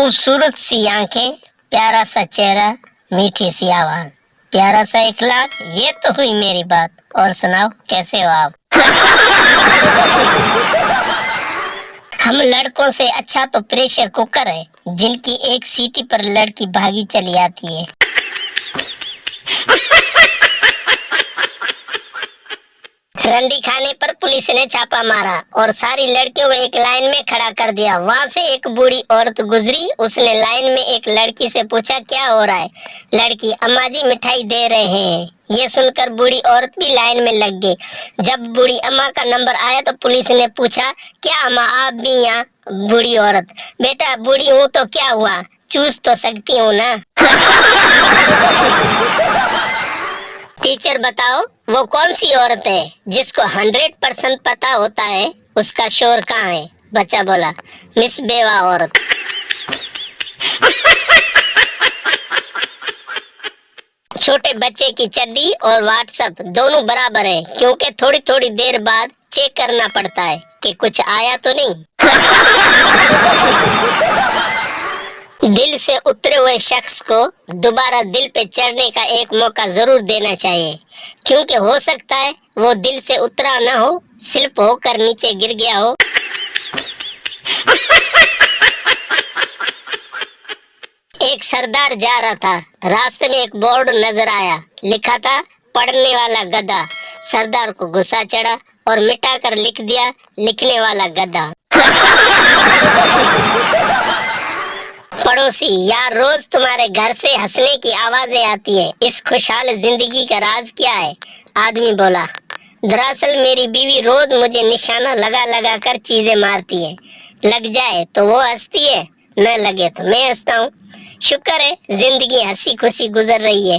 खूबसूरत सी आंखें, प्यारा सा चेहरा, मीठी सी आवाज, प्यारा सा इखलाक, ये तो हुई मेरी बात। और सुनाओ कैसे हो आप? हम लड़कों से अच्छा तो प्रेशर कुकर है, जिनकी एक सीटी पर लड़की भागी चली आती है। रंडी खाने पर पुलिस ने छापा मारा और सारी लड़कियों को एक लाइन में खड़ा कर दिया। वहाँ से एक बूढ़ी औरत गुजरी, उसने लाइन में एक लड़की से पूछा क्या हो रहा है? लड़की, अम्मा जी मिठाई दे रहे हैं। ये सुनकर बूढ़ी औरत भी लाइन में लग गई। जब बूढ़ी अम्मा का नंबर आया तो पुलिस ने पूछा क्या अम्मा आप भी यहाँ? बूढ़ी औरत, बेटा बूढ़ी हूँ तो क्या हुआ, चूस तो सकती हूँ ना। टीचर बताओ वो कौन सी औरत है जिसको 100% पता होता है उसका शोर कहाँ है? बच्चा बोला मिस बेवा औरत। छोटे बच्चे की चड्डी और व्हाट्सएप दोनों बराबर है, क्योंकि थोड़ी थोड़ी देर बाद चेक करना पड़ता है कि कुछ आया तो नहीं। दिल से उतरे हुए शख्स को दोबारा दिल पे चढ़ने का एक मौका जरूर देना चाहिए, क्योंकि हो सकता है वो दिल से उतरा ना हो, स्लिप होकर नीचे गिर गया हो। एक सरदार जा रहा था, रास्ते में एक बोर्ड नजर आया, लिखा था पढ़ने वाला गधा। सरदार को गुस्सा चढ़ा और मिटाकर लिख दिया लिखने वाला गधा। पड़ोसी, यार रोज तुम्हारे घर से हंसने की आवाजें आती है, इस खुशहाल जिंदगी का राज क्या है? आदमी बोला दरअसल मेरी बीवी रोज मुझे निशाना लगा लगा कर चीजें मारती है, लग जाए तो वो हंसती है, न लगे तो मैं हंसता हूँ। शुक्र है जिंदगी हंसी खुशी गुजर रही है।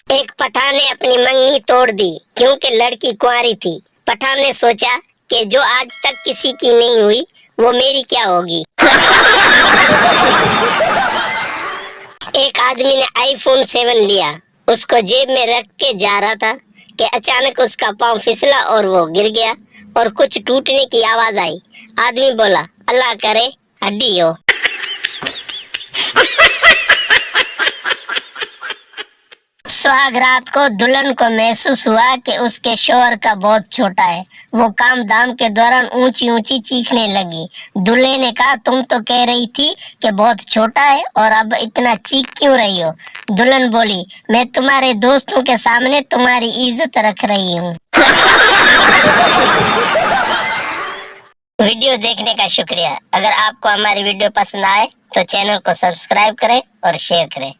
एक पठान ने अपनी मंगनी तोड़ दी क्योंकि लड़की कुंवारी थी। पठान ने सोचा कि जो आज तक किसी की नहीं हुई वो मेरी क्या होगी। एक आदमी ने iPhone 7 लिया, उसको जेब में रख के जा रहा था कि अचानक उसका पांव फिसला और वो गिर गया और कुछ टूटने की आवाज आई। आदमी बोला अल्लाह करे हड्डी हो। सुहाग रात को दुल्हन को महसूस हुआ कि उसके शौहर का बहुत छोटा है। वो काम धाम के दौरान ऊंची ऊंची चीखने लगी। दूल्हे ने कहा तुम तो कह रही थी कि बहुत छोटा है और अब इतना चीख क्यों रही हो? दुल्हन बोली मैं तुम्हारे दोस्तों के सामने तुम्हारी इज्जत रख रही हूँ। वीडियो देखने का शुक्रिया। अगर आपको हमारी वीडियो पसंद आए तो चैनल को सब्सक्राइब करें और शेयर करें।